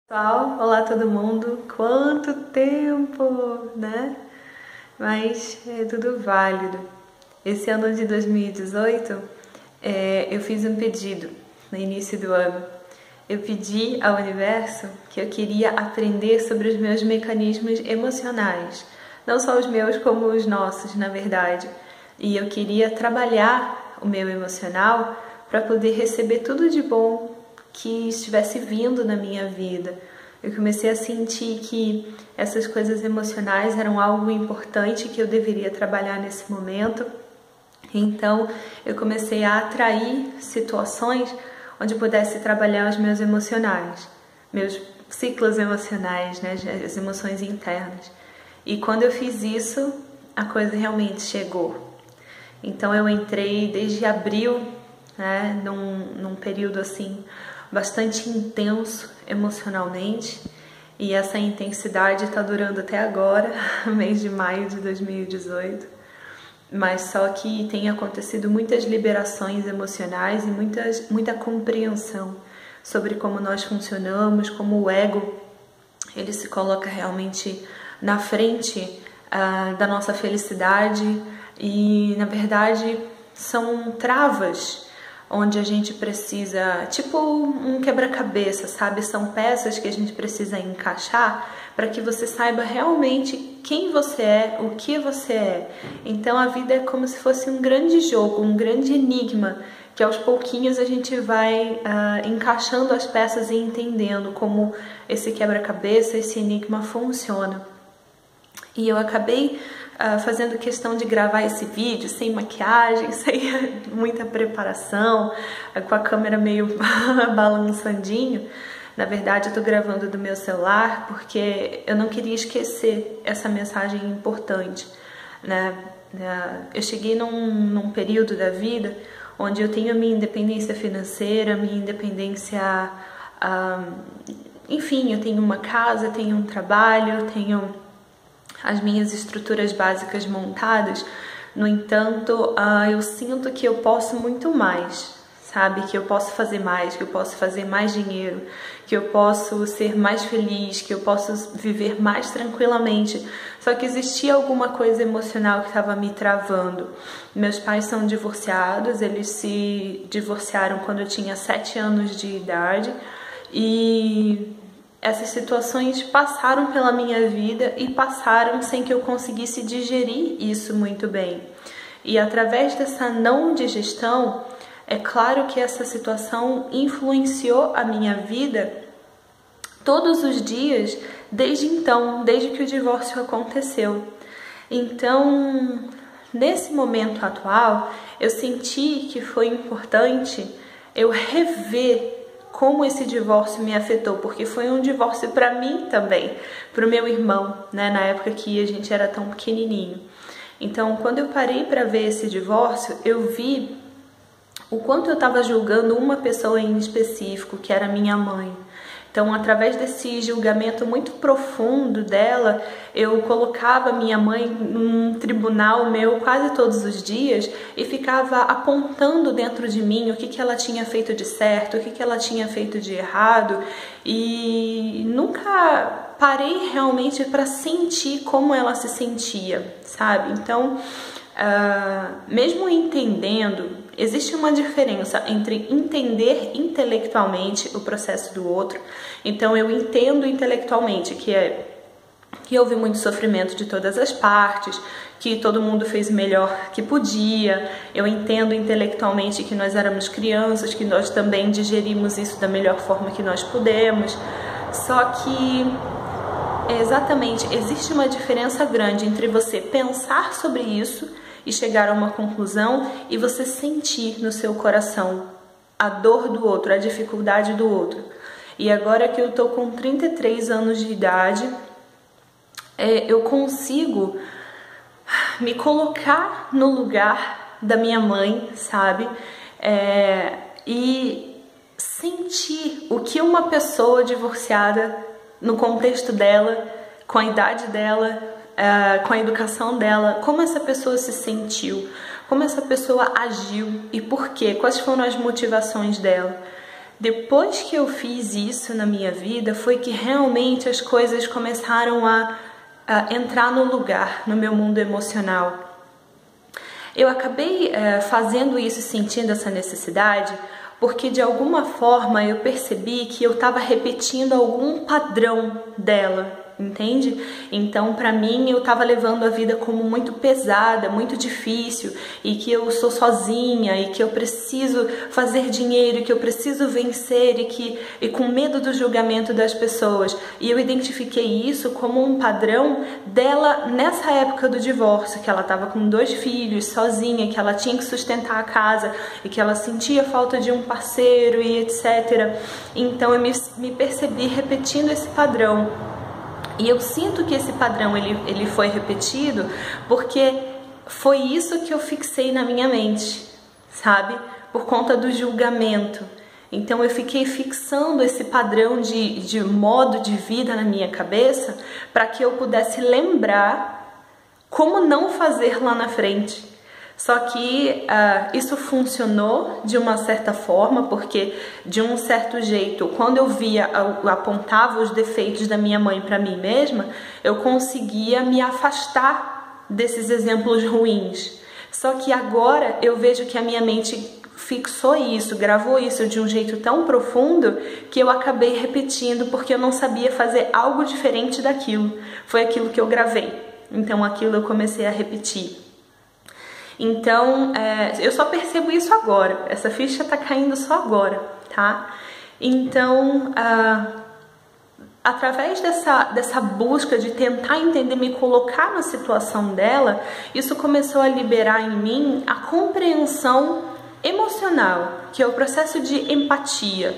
Pessoal, olá todo mundo, quanto tempo, né? Mas é tudo válido. Esse ano de 2018, eu fiz um pedido no início do ano. Eu pedi ao universo que eu queria aprender sobre os meus mecanismos emocionais, não só os meus como os nossos, na verdade. E eu queria trabalhar o meu emocional para poder receber tudo de bom que estivesse vindo na minha vida. Eu comecei a sentir que essas coisas emocionais eram algo importante que eu deveria trabalhar nesse momento. Então, eu comecei a atrair situações onde eu pudesse trabalhar os meus emocionais, meus ciclos emocionais, né, as emoções internas. E quando eu fiz isso, a coisa realmente chegou. Então, eu entrei desde abril, né, num período assim bastante intenso emocionalmente, e essa intensidade está durando até agora, mês de maio de 2018, mas só que tem acontecido muitas liberações emocionais e muita compreensão sobre como nós funcionamos, como o ego ele se coloca realmente na frente da nossa felicidade, e na verdade são travas onde a gente precisa, tipo um quebra-cabeça, sabe? São peças que a gente precisa encaixar para que você saiba realmente quem você é, o que você é. Então a vida é como se fosse um grande jogo, um grande enigma, que aos pouquinhos a gente vai encaixando as peças e entendendo como esse quebra-cabeça, esse enigma funciona. E eu acabei fazendo questão de gravar esse vídeo sem maquiagem, sem muita preparação, com a câmera meio balançandinho. Na verdade, eu tô gravando do meu celular porque eu não queria esquecer essa mensagem importante, né? Eu cheguei num período da vida onde eu tenho a minha independência financeira, minha independência... enfim, eu tenho uma casa, eu tenho um trabalho, eu tenho as minhas estruturas básicas montadas. No entanto, eu sinto que eu posso muito mais, sabe? Que eu posso fazer mais, que eu posso fazer mais dinheiro, que eu posso ser mais feliz, que eu posso viver mais tranquilamente. Só que existia alguma coisa emocional que estava me travando. Meus pais são divorciados, eles se divorciaram quando eu tinha 7 anos de idade, e essas situações passaram pela minha vida e passaram sem que eu conseguisse digerir isso muito bem. E através dessa não digestão, é claro que essa situação influenciou a minha vida todos os dias desde então, desde que o divórcio aconteceu. Então, nesse momento atual, eu senti que foi importante eu rever como esse divórcio me afetou, porque foi um divórcio para mim também, para o meu irmão, né, na época que a gente era tão pequenininho. Então, quando eu parei para ver esse divórcio, eu vi o quanto eu estava julgando uma pessoa em específico, que era minha mãe. Então, através desse julgamento muito profundo dela, eu colocava minha mãe num tribunal meu quase todos os dias e ficava apontando dentro de mim o que ela tinha feito de certo, o que ela tinha feito de errado, e nunca parei realmente para sentir como ela se sentia, sabe? Então, mesmo entendendo, existe uma diferença entre entender intelectualmente o processo do outro. Então eu entendo intelectualmente que houve muito sofrimento de todas as partes, que todo mundo fez o melhor que podia. Eu entendo intelectualmente que nós éramos crianças, que nós também digerimos isso da melhor forma que nós pudemos. Só que exatamente, existe uma diferença grande entre você pensar sobre isso e chegar a uma conclusão e você sentir no seu coração a dor do outro, a dificuldade do outro. E agora que eu tô com 33 anos de idade, eu consigo me colocar no lugar da minha mãe, sabe? E sentir o que uma pessoa divorciada, no contexto dela, com a idade dela, com a educação dela, como essa pessoa se sentiu, como essa pessoa agiu e por quê, quais foram as motivações dela. Depois que eu fiz isso na minha vida, foi que realmente as coisas começaram a entrar no lugar, no meu mundo emocional. Eu acabei fazendo isso, sentindo essa necessidade, porque de alguma forma eu percebi que eu estava repetindo algum padrão dela, entende? Então, para mim, eu estava levando a vida como muito pesada, muito difícil, e que eu sou sozinha, e que eu preciso fazer dinheiro, e que eu preciso vencer, e com medo do julgamento das pessoas. E eu identifiquei isso como um padrão dela nessa época do divórcio, que ela estava com 2 filhos, sozinha, que ela tinha que sustentar a casa, e que ela sentia falta de um parceiro, e etc. Então, eu me percebi repetindo esse padrão. E eu sinto que esse padrão ele foi repetido porque foi isso que eu fixei na minha mente, sabe? Por conta do julgamento. Então eu fiquei fixando esse padrão de modo de vida na minha cabeça para que eu pudesse lembrar como não fazer lá na frente. Só que isso funcionou de uma certa forma, porque de um certo jeito, quando eu apontava os defeitos da minha mãe para mim mesma, eu conseguia me afastar desses exemplos ruins. Só que agora eu vejo que a minha mente fixou isso, gravou isso de um jeito tão profundo que eu acabei repetindo porque eu não sabia fazer algo diferente daquilo. Foi aquilo que eu gravei. Então aquilo eu comecei a repetir. Então, eu só percebo isso agora. Essa ficha tá caindo só agora, tá? Então, através dessa busca de tentar entender, me colocar na situação dela, isso começou a liberar em mim a compreensão emocional, que é o processo de empatia.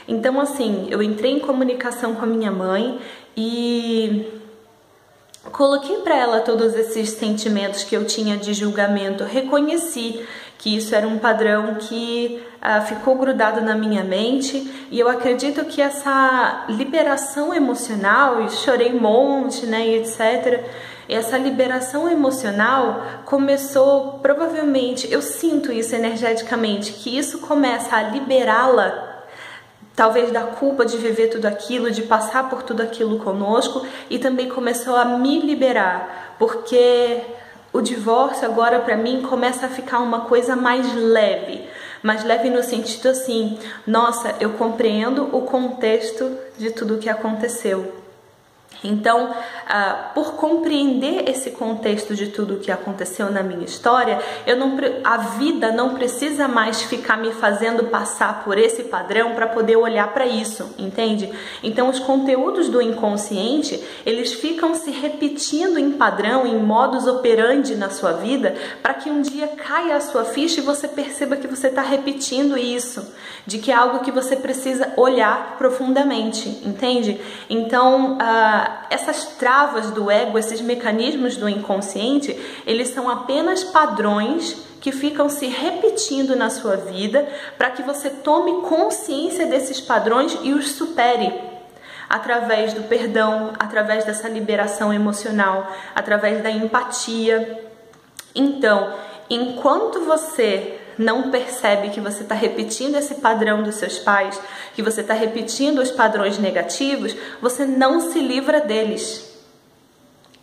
Então, assim, eu entrei em comunicação com a minha mãe e coloquei para ela todos esses sentimentos que eu tinha de julgamento, reconheci que isso era um padrão que ficou grudado na minha mente, e eu acredito que essa liberação emocional, e chorei um monte, né, e etc., essa liberação emocional começou, provavelmente, eu sinto isso energeticamente, que isso começa a liberá-la talvez da culpa de viver tudo aquilo, de passar por tudo aquilo conosco, e também começou a me liberar, porque o divórcio agora para mim começa a ficar uma coisa mais leve no sentido assim, nossa, eu compreendo o contexto de tudo o que aconteceu. Então, por compreender esse contexto de tudo o que aconteceu na minha história, a vida não precisa mais ficar me fazendo passar por esse padrão para poder olhar para isso, entende? Então, os conteúdos do inconsciente, eles ficam se repetindo em padrão, em modus operandi na sua vida, para que um dia caia a sua ficha e você perceba que você está repetindo isso, de que é algo que você precisa olhar profundamente, entende? Então, essas travas do ego, esses mecanismos do inconsciente, eles são apenas padrões que ficam se repetindo na sua vida para que você tome consciência desses padrões e os supere através do perdão, através dessa liberação emocional, através da empatia. Então, enquanto você não percebe que você está repetindo esse padrão dos seus pais, que você está repetindo os padrões negativos, você não se livra deles.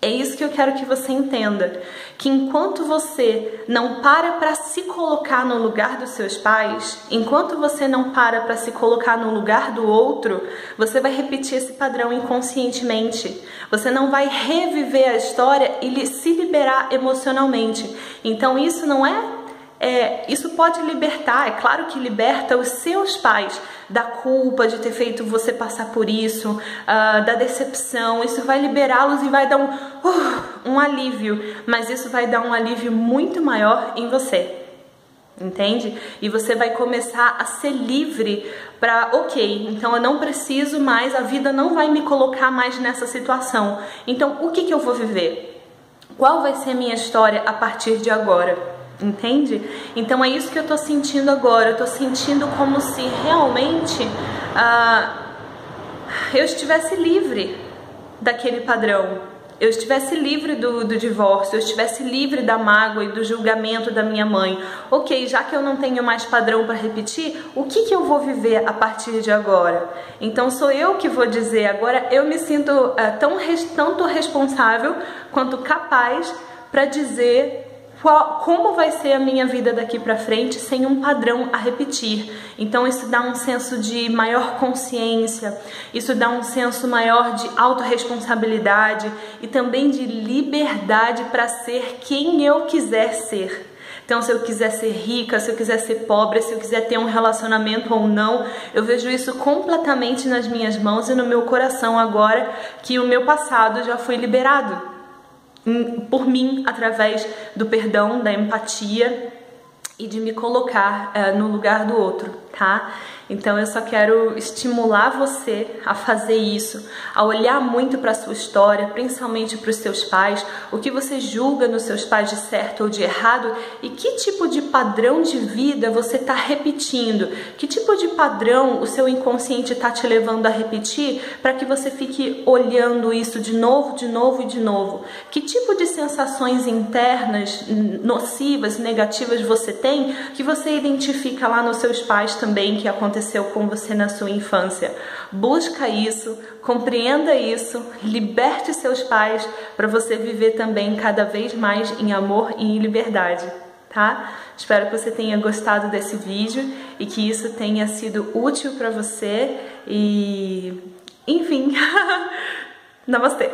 É isso que eu quero que você entenda, que enquanto você não para se colocar no lugar dos seus pais, enquanto você não para se colocar no lugar do outro, você vai repetir esse padrão inconscientemente. Você não vai reviver a história e se liberar emocionalmente. Então isso não isso pode libertar, é claro que liberta os seus pais da culpa de ter feito você passar por isso, da decepção. Isso vai liberá-los e vai dar um alívio, mas isso vai dar um alívio muito maior em você, entende? E você vai começar a ser livre para, ok, então eu não preciso mais, a vida não vai me colocar mais nessa situação. Então o que eu vou viver? Qual vai ser a minha história a partir de agora? Entende? Então é isso que eu tô sentindo agora. Eu tô sentindo como se realmente eu estivesse livre daquele padrão. eu estivesse livre do divórcio, eu estivesse livre da mágoa e do julgamento da minha mãe, ok, já que eu não tenho mais padrão para repetir, o que eu vou viver a partir de agora? Então sou eu que vou dizer, agora eu me sinto tanto responsável quanto capaz para dizer como vai ser a minha vida daqui pra frente sem um padrão a repetir. Então isso dá um senso de maior consciência, isso dá um senso maior de autorresponsabilidade e também de liberdade para ser quem eu quiser ser. Então, se eu quiser ser rica, se eu quiser ser pobre, se eu quiser ter um relacionamento ou não, eu vejo isso completamente nas minhas mãos e no meu coração agora que o meu passado já foi liberado por mim, através do perdão, da empatia e de me colocar no lugar do outro, tá? Então eu só quero estimular você a fazer isso, a olhar muito para a sua história, principalmente para os seus pais, o que você julga nos seus pais de certo ou de errado e que tipo de padrão de vida você está repetindo, que tipo de padrão o seu inconsciente está te levando a repetir para que você fique olhando isso de novo, de novo e de novo. Que tipo de sensações internas nocivas, negativas você tem que você identifica lá nos seus pais também que aconteceu com você na sua infância. Busca isso, compreenda isso, liberte seus pais para você viver também cada vez mais em amor e em liberdade, tá? Espero que você tenha gostado desse vídeo e que isso tenha sido útil para você e, enfim, namastê!